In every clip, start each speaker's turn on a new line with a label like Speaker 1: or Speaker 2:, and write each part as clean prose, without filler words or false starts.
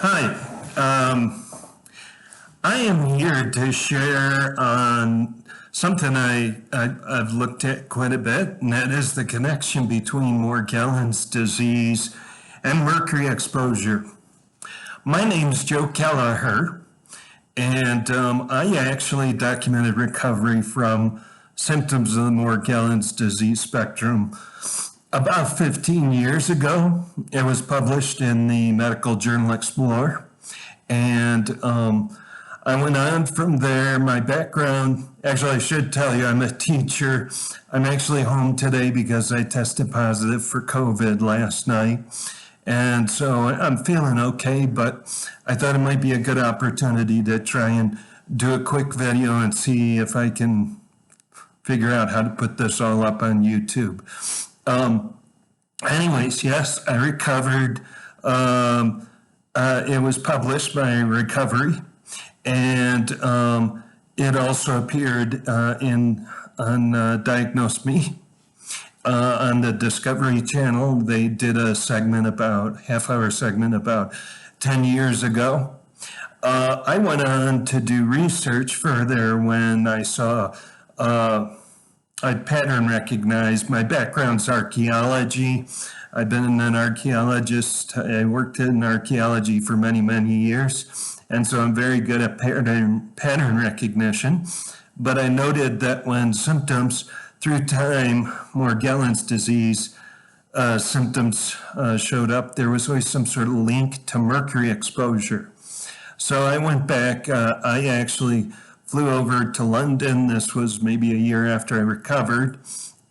Speaker 1: Hi, I am here to share on something I've looked at quite a bit, and that is the connection between Morgellons disease and mercury exposure. My name's Joe Kelleher, and I actually documented recovery from symptoms of the Morgellons disease spectrum about 15 years ago. It was published in the medical journal Explorer. And I went on from there. My background, actually, I should tell you, I'm a teacher. I'm actually home today because I tested positive for COVID last night. And so I'm feeling okay, but I thought it might be a good opportunity to try and do a quick video and see if I can figure out how to put this all up on YouTube. Anyways, yes, I recovered. It was published by Recovery, and it also appeared on Diagnose Me on the Discovery Channel. They did a segment about half-hour segment about 10 years ago. I went on to do research further when I saw I pattern recognized. My background's archaeology. I've been an archaeologist. I worked in archaeology for many, many years. And so I'm very good at pattern recognition. But I noted that when symptoms through time, Morgellons disease symptoms showed up, there was always some sort of link to mercury exposure. So I went back. I actually flew over to London. This was maybe a year after I recovered,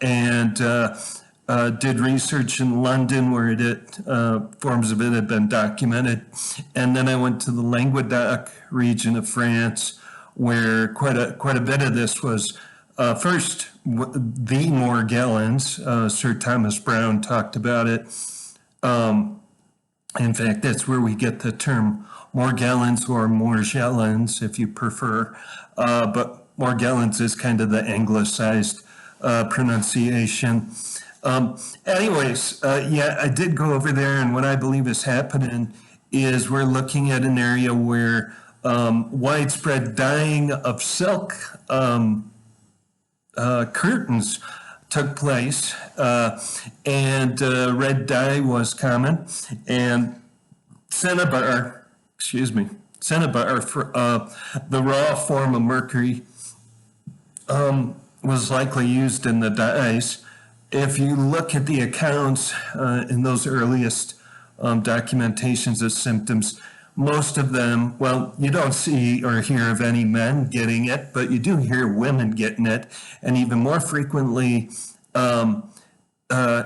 Speaker 1: and did research in London where forms of it had been documented. And then I went to the Languedoc region of France, where quite a bit of this was first the Morgellons. Sir Thomas Browne talked about it. In fact, that's where we get the term Morgellons or Morgellons, if you prefer. But Morgellons is kind of the anglicized pronunciation. Yeah, I did go over there, and what I believe is happening is we're looking at an area where widespread dyeing of silk curtains took place, and red dye was common, and cinnabar, the raw form of mercury, was likely used in the dyes. If you look at the accounts in those earliest documentations of symptoms, most of them, well, you don't see or hear of any men getting it, but you do hear women getting it, and even more frequently,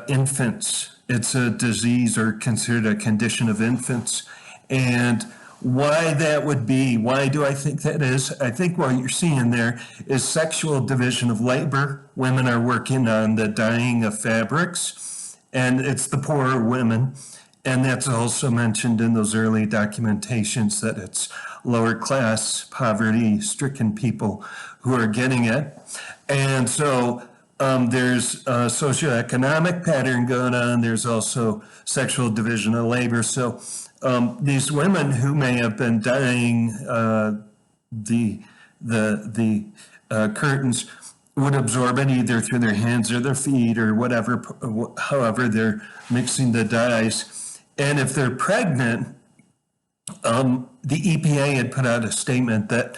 Speaker 1: infants. It's a disease or considered a condition of infants. And why that would be, why do I think that is? I think what you're seeing there is sexual division of labor. Women are working on the dyeing of fabrics, and it's the poorer women. And that's also mentioned in those early documentations that it's lower class, poverty-stricken people who are getting it. And so there's a socioeconomic pattern going on. There's also sexual division of labor. So these women who may have been dyeing the curtains would absorb it either through their hands or their feet or whatever, however they're mixing the dyes. And if they're pregnant, the EPA had put out a statement that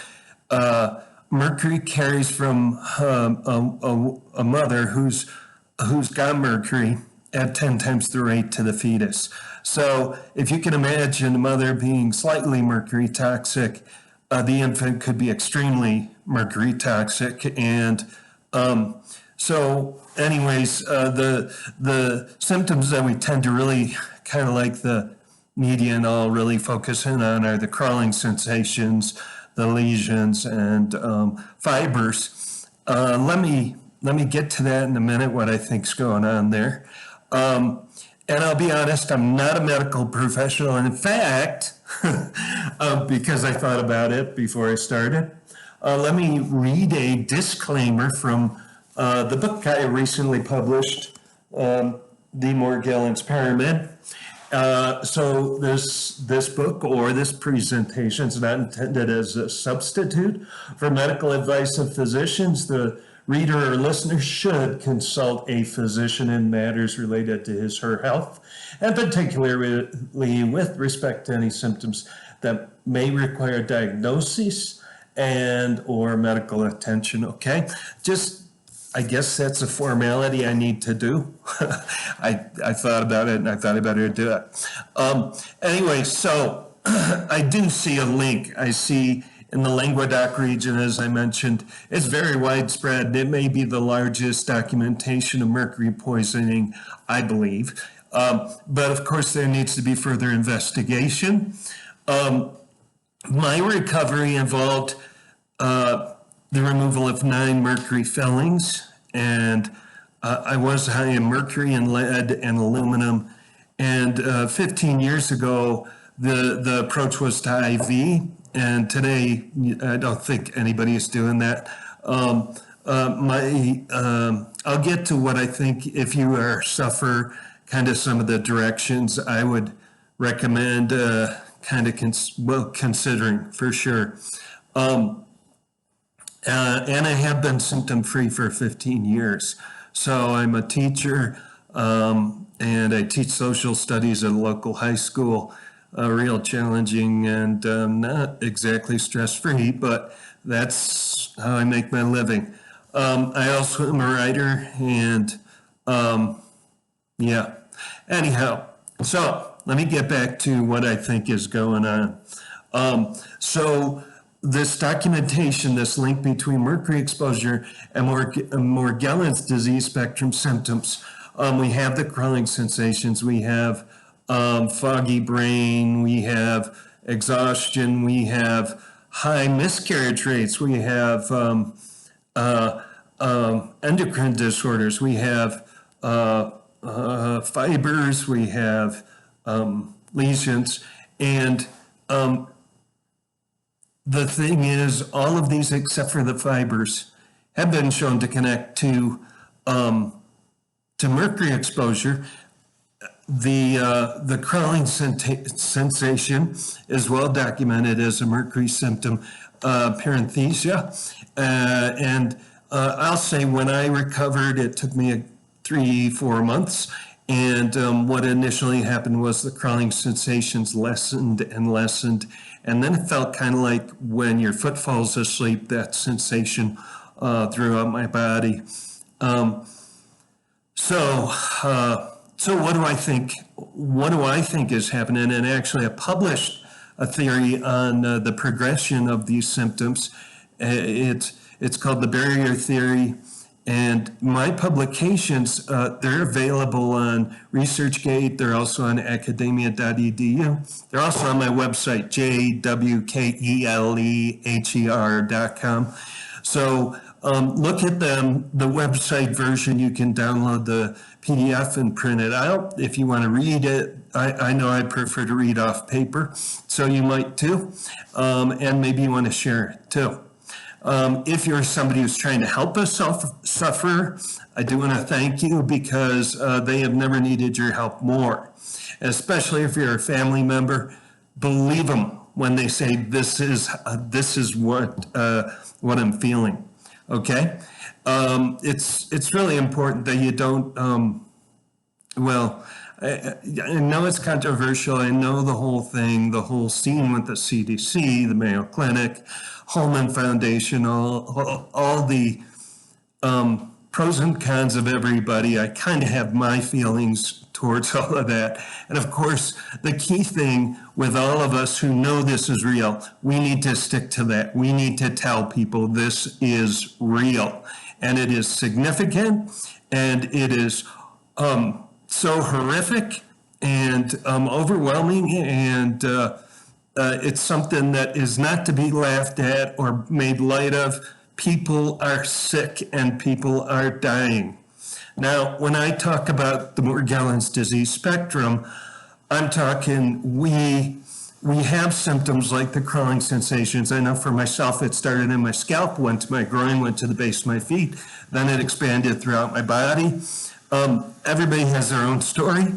Speaker 1: mercury carries from a mother who's got mercury at 10 times the rate to the fetus. So if you can imagine a mother being slightly mercury toxic, the infant could be extremely mercury toxic. And so anyways, the symptoms that we tend to really kind of like the media and all really focus in on are the crawling sensations, the lesions, and fibers. Let me get to that in a minute, what I think's going on there. And I'll be honest, I'm not a medical professional. And in fact, because I thought about it before I started, let me read a disclaimer from the book I recently published, The Morgellons Pyramid. So this book or this presentation is not intended as a substitute for medical advice of physicians. The reader or listener should consult a physician in matters related to his or her health, and particularly with respect to any symptoms that may require diagnosis and or medical attention. Okay, I guess that's a formality I need to do. I thought about it and I thought I better do it. Anyway, so I do see a link. I see in the Languedoc region, as I mentioned, it's very widespread. It may be the largest documentation of mercury poisoning, I believe. But of course, there needs to be further investigation. My recovery involved the removal of 9 mercury fillings, and I was high in mercury and lead and aluminum. And 15 years ago, the approach was to IV, and today I don't think anybody is doing that. I'll get to what I think if you suffer, kind of some of the directions I would recommend considering for sure. And I have been symptom-free for 15 years. So I'm a teacher, and I teach social studies at a local high school, real challenging and not exactly stress-free, but that's how I make my living. I also am a writer, and yeah. Anyhow, so let me get back to what I think is going on. So this documentation, this link between mercury exposure and Morgellons disease spectrum symptoms. We have the crawling sensations, we have foggy brain, we have exhaustion, we have high miscarriage rates, we have endocrine disorders, we have fibers, we have lesions, and the thing is, all of these except for the fibers have been shown to connect to mercury exposure. The crawling sensation is well documented as a mercury symptom, paresthesia, and I'll say when I recovered, it took me 3-4 months. And what initially happened was the crawling sensations lessened and lessened. And then it felt kind of like when your foot falls asleep, that sensation throughout my body. So what do I think? What do I think is happening? And actually I published a theory on the progression of these symptoms. It's called the barrier theory. And my publications, they're available on ResearchGate. They're also on academia.edu. They're also on my website, jwkeleher.com. So look at them. The website version, you can download the PDF and print it out. If you want to read it, I know I prefer to read off paper, so you might too. And maybe you want to share it too. If you're somebody who's trying to help us suffer, I do want to thank you because they have never needed your help more. Especially if you're a family member, believe them when they say this is what I'm feeling. Okay, it's really important that you don't. I know it's controversial. I know the whole thing, the whole scene with the CDC, the Mayo Clinic, Holman Foundation, all the pros and cons of everybody. I kind of have my feelings towards all of that. And of course, the key thing with all of us who know this is real, we need to stick to that. We need to tell people this is real. And it is significant, and it is so horrific and overwhelming, and it's something that is not to be laughed at or made light of. People are sick and people are dying. Now, when I talk about the Morgellons disease spectrum, I'm talking we have symptoms like the crawling sensations. I know for myself, it started in my scalp, went to my groin, went to the base of my feet, then it expanded throughout my body. Everybody has their own story.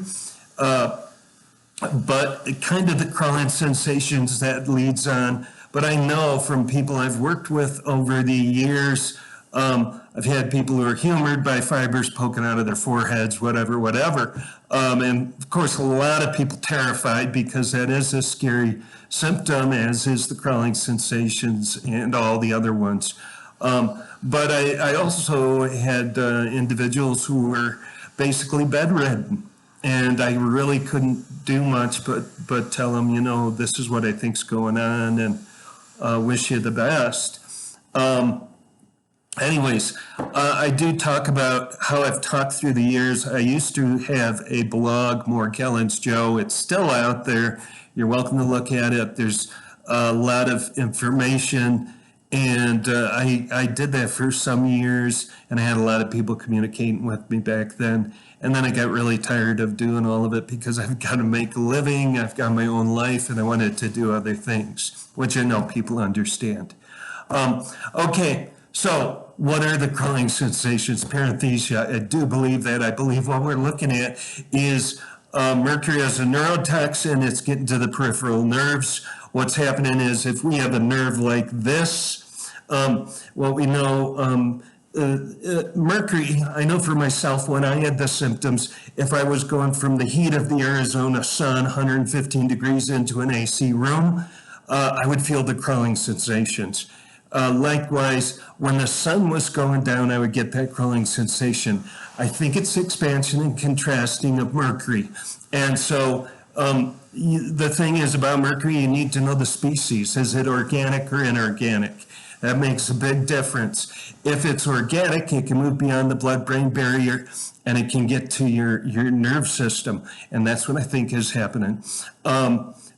Speaker 1: but kind of the crawling sensations that leads on. But I know from people I've worked with over the years, I've had people who are humored by fibers poking out of their foreheads, whatever. And of course, a lot of people terrified because that is a scary symptom, as is the crawling sensations and all the other ones. But I also had individuals who were basically bedridden, and I really couldn't do much but tell them, this is what I think's going on, and wish you the best. Anyways, I do talk about how I've talked through the years. I used to have a blog, Morgellons Joe. It's still out there. You're welcome to look at it. There's a lot of information, and I did that for some years, and I had a lot of people communicating with me back then. And then I got really tired of doing all of it because I've got to make a living, I've got my own life, and I wanted to do other things, which I know people understand. Okay, so what are the crawling sensations? Paresthesia, I do believe that. I believe what we're looking at is mercury as a neurotoxin. It's getting to the peripheral nerves. What's happening is if we have a nerve like this, what we know, mercury, I know for myself when I had the symptoms, if I was going from the heat of the Arizona sun, 115 degrees into an AC room, I would feel the crawling sensations. Likewise, when the sun was going down, I would get that crawling sensation. I think it's expansion and contrasting of mercury. And so the thing is about mercury, you need to know the species. Is it organic or inorganic? That makes a big difference. If it's organic, it can move beyond the blood-brain barrier and it can get to your nerve system. And that's what I think is happening.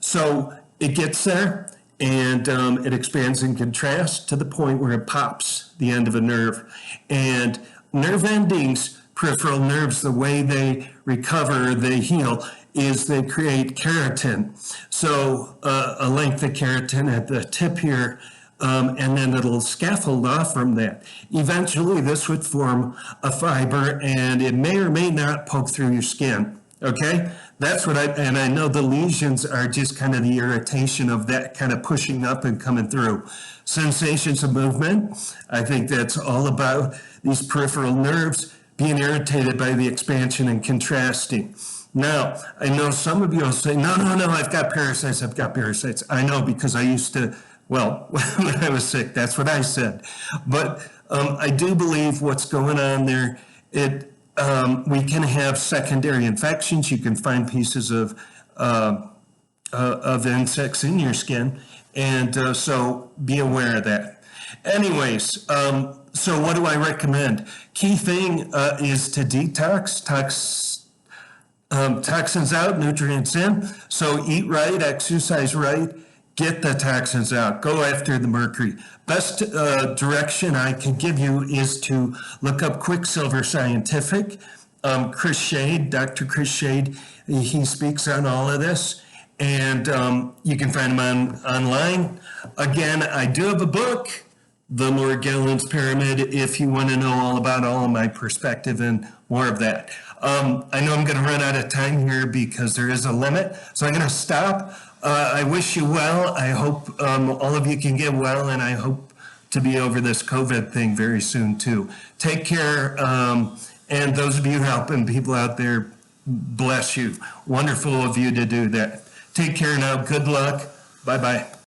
Speaker 1: So it gets there and it expands and contrasts to the point where it pops the end of a nerve. And nerve endings, peripheral nerves, the way they recover, they heal, is they create keratin. So a length of keratin at the tip here, and then it'll scaffold off from that. Eventually, this would form a fiber, and it may or may not poke through your skin, okay? That's what and I know the lesions are just kind of the irritation of that kind of pushing up and coming through. Sensations of movement, I think that's all about these peripheral nerves being irritated by the expansion and contrasting. Now, I know some of you will say, no, I've got parasites. I know because I used to, well, when I was sick, that's what I said. But I do believe what's going on there, we can have secondary infections. You can find pieces of insects in your skin. And so be aware of that. Anyways, so what do I recommend? Key thing is to detox, toxins out, nutrients in. So eat right, exercise right, get the toxins out, go after the mercury. Best direction I can give you is to look up Quicksilver Scientific. Chris Shade, Dr. Chris Shade, he speaks on all of this, and you can find him online. Again, I do have a book, The Morgellons Pyramid, if you want to know all about all of my perspective and more of that. I know I'm going to run out of time here because there is a limit, so I'm going to stop. I wish you well. I hope all of you can get well, and I hope to be over this COVID thing very soon too. Take care, and those of you helping people out there, bless you. Wonderful of you to do that. Take care now. Good luck. Bye-bye.